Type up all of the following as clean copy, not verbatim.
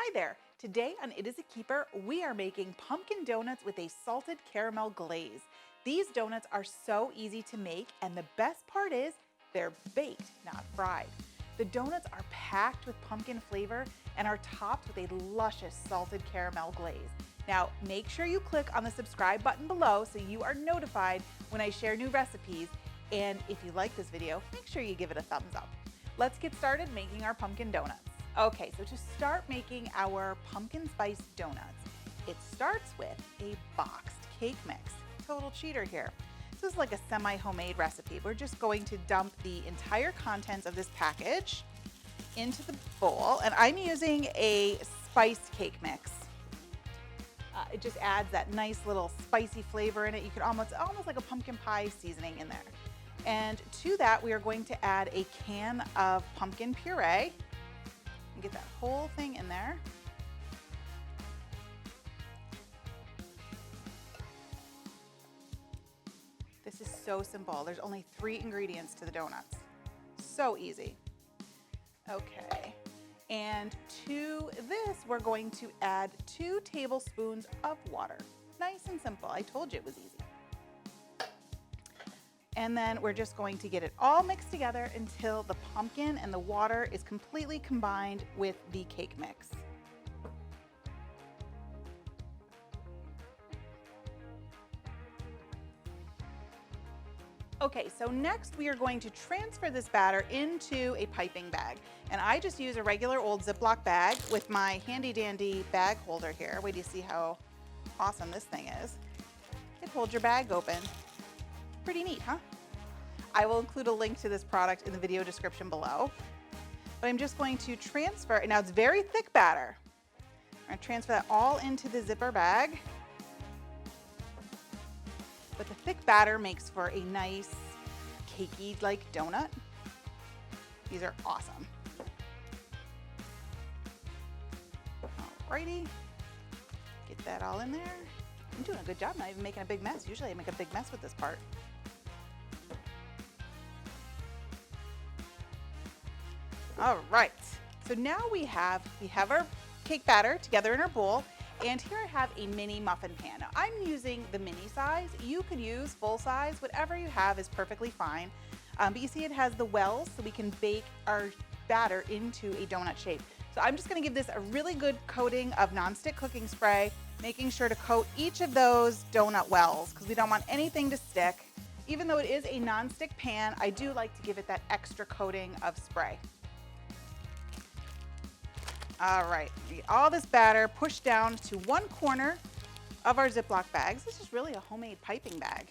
Hi there! Today on It Is a Keeper, we are making pumpkin donuts with a salted caramel glaze. These donuts are so easy to make, and the best part is they're baked, not fried. The donuts are packed with pumpkin flavor and are topped with a luscious salted caramel glaze. Now, make sure you click on the subscribe button below so you are notified when I share new recipes. And if you like this video, make sure you give it a thumbs up. Let's get started making our pumpkin donuts. Okay, so to start making our pumpkin spice donuts, it starts with a boxed cake mix. Total cheater here. This is like a semi-homemade recipe. We're just going to dump the entire contents of this package into the bowl, and I'm using a spiced cake mix. It just adds that nice little spicy flavor in it. You could almost like a pumpkin pie seasoning in there. And to that, we are going to add a can of pumpkin puree. And get that whole thing in there. This is so simple. There's only 3 ingredients to the donuts. So easy. Okay. And to this, we're going to add 2 tablespoons of water. Nice and simple. I told you it was easy. And then we're just going to get it all mixed together until the pumpkin and the water is completely combined with the cake mix. Okay, so next we are going to transfer this batter into a piping bag. And I just use a regular old Ziploc bag with my handy dandy bag holder here. Wait, do you see how awesome this thing is? It holds your bag open. Pretty neat, huh? I will include a link to this product in the video description below. But I'm just going to transfer, and now it's very thick batter. I'm going to transfer that all into the zipper bag. But the thick batter makes for a nice cakey-like donut. These are awesome. Alrighty, get that all in there. I'm doing a good job, not even making a big mess. Usually I make a big mess with this part. All right, so now we have our cake batter together in our bowl, and here I have a mini muffin pan. Now, I'm using the mini size. You could use full size, whatever you have is perfectly fine. But you see it has the wells, so we can bake our batter into a donut shape. So I'm just gonna give this a really good coating of nonstick cooking spray, making sure to coat each of those donut wells, because we don't want anything to stick. Even though it is a nonstick pan, I do like to give it that extra coating of spray. All right, get all this batter pushed down to one corner of our Ziploc bags. This is really a homemade piping bag,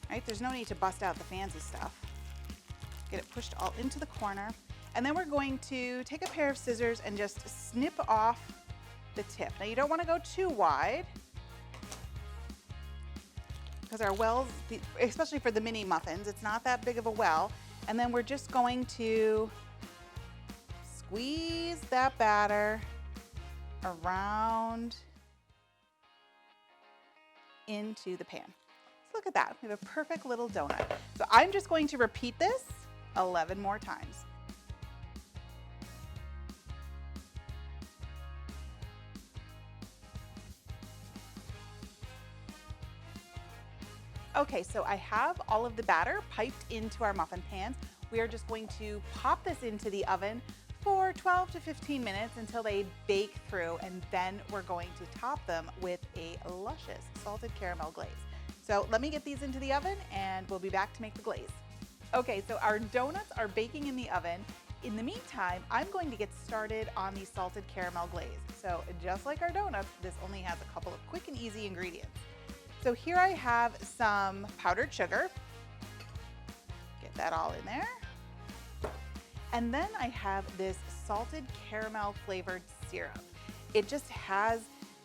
right? There's no need to bust out the fancy stuff. Get it pushed all into the corner. And then we're going to take a pair of scissors and just snip off the tip. Now you don't want to go too wide because our wells, especially for the mini muffins, it's not that big of a well. And then we're just going to squeeze that batter around into the pan. So look at that, we have a perfect little donut. So I'm just going to repeat this 11 more times. Okay, so I have all of the batter piped into our muffin pans. We are just going to pop this into the oven for 12 to 15 minutes until they bake through, and then we're going to top them with a luscious salted caramel glaze. So let me get these into the oven and we'll be back to make the glaze. Okay, so our donuts are baking in the oven. In the meantime, I'm going to get started on the salted caramel glaze. So just like our donuts, this only has a couple of quick and easy ingredients. So here I have some powdered sugar. Get that all in there. And then I have this salted caramel flavored syrup. It just has,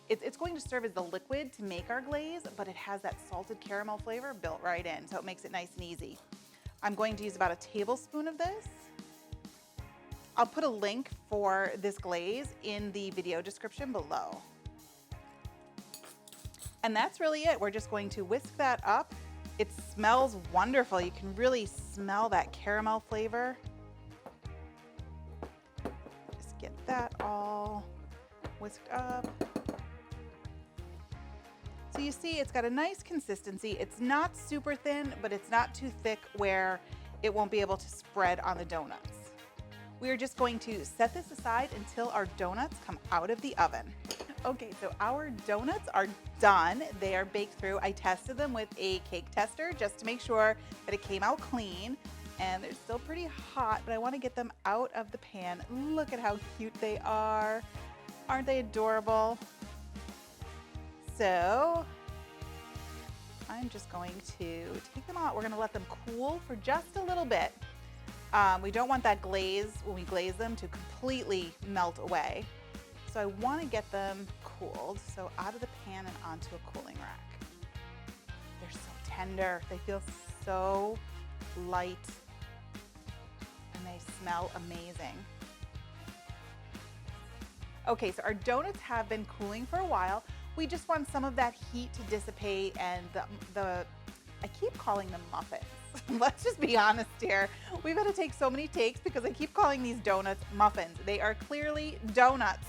it's going to serve as the liquid to make our glaze, but it has that salted caramel flavor built right in, so it makes it nice and easy. I'm going to use about a tablespoon of this. I'll put a link for this glaze in the video description below. And that's really it. We're just going to whisk that up. It smells wonderful. You can really smell that caramel flavor. Just get that all whisked up. So you see it's got a nice consistency. It's not super thin, but it's not too thick where it won't be able to spread on the donuts. We are just going to set this aside until our donuts come out of the oven. Okay, so our donuts are done. They are baked through. I tested them with a cake tester just to make sure that it came out clean. And they're still pretty hot, but I want to get them out of the pan. Look at how cute they are. Aren't they adorable? So I'm just going to take them out. We're going to let them cool for just a little bit. We don't want that glaze, when we glaze them, to completely melt away. So I want to get them cooled. So out of the pan and onto a cooling rack. They're so tender. They feel so light. And they smell amazing. Okay, so our donuts have been cooling for a while. We just want some of that heat to dissipate, and I keep calling them muffins. Let's just be honest here. We've had to take so many takes because I keep calling these donuts muffins. They are clearly donuts.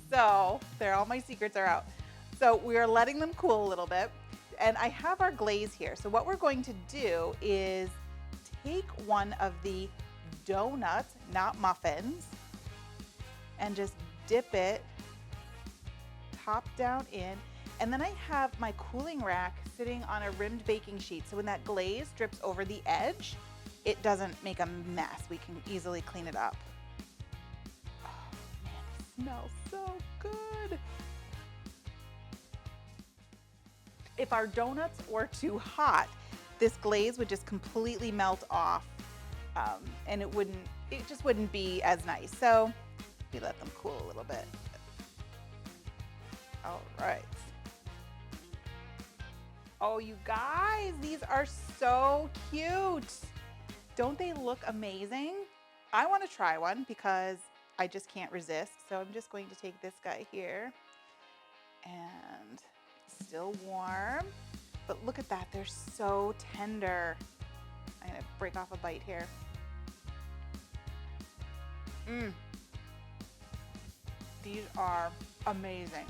So there, all my secrets are out. So we are letting them cool a little bit, and I have our glaze here. So what we're going to do is take one of the donuts, not muffins, and just dip it top down in. And then I have my cooling rack sitting on a rimmed baking sheet. So when that glaze drips over the edge, it doesn't make a mess. We can easily clean it up. Oh man, it smells so good. If our donuts were too hot, this glaze would just completely melt off, and it just wouldn't be as nice. So we let them cool a little bit. All right. Oh, you guys, these are so cute. Don't they look amazing? I want to try one because I just can't resist. So I'm just going to take this guy here, and still warm, but look at that. They're so tender. I'm gonna break off a bite here. These are amazing.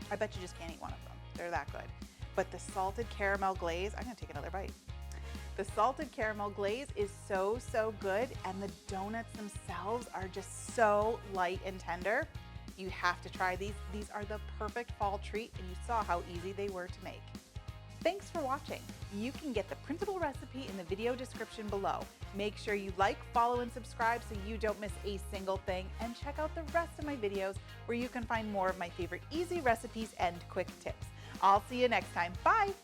I bet you just can't eat one of them. They're that good. But the salted caramel glaze, I'm gonna take another bite. The salted caramel glaze is so, so good, and the donuts themselves are just so light and tender. You have to try these. These are the perfect fall treat, and you saw how easy they were to make. Thanks for watching. You can get the printable recipe in the video description below. Make sure you like, follow, and subscribe so you don't miss a single thing, and check out the rest of my videos where you can find more of my favorite easy recipes and quick tips. I'll see you next time. Bye.